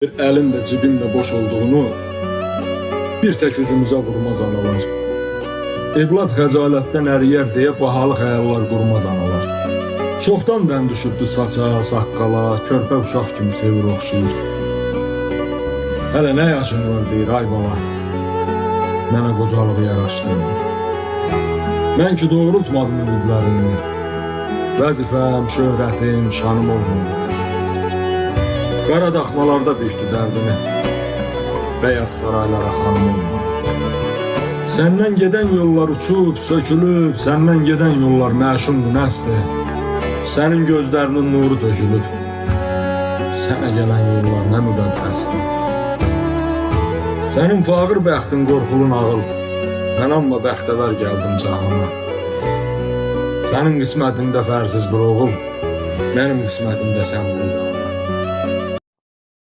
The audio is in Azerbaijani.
Elin de cibin de boş olduğunu bir tek üzümüze vurmaz analar. Evlad xəcalətdən əriyər deyə bahalı xəyallar qurmaz analar. Çoxdan dən düşübdü saça, saqqala, körpə uşaq kimi sevir oxşayır. Hələ nə yaşın var deyir ay bala, mənə qocalığı yaraşdırır. Mən ki doğrultmadım ümidlərimi, vəzifəm, şöhrətim, şanım olmadı. Qara daxmalarda büktü dərdini, beyaz saraylara xanım olmadı. Səndən gedən yollar uçub, sökülüb, səndən gedən yollar məşumdur nəsli. Sənin gözlərinin nuru dökülüb, sənə gələn yollar nə müqəddəsdir. Sənin fağır bəxtin qorxulu nağıl, mən amma bəxtəvər gəldim cahana. Sənin qismətində fərsiz bir oğul, mənim qismətimdə sən buldun.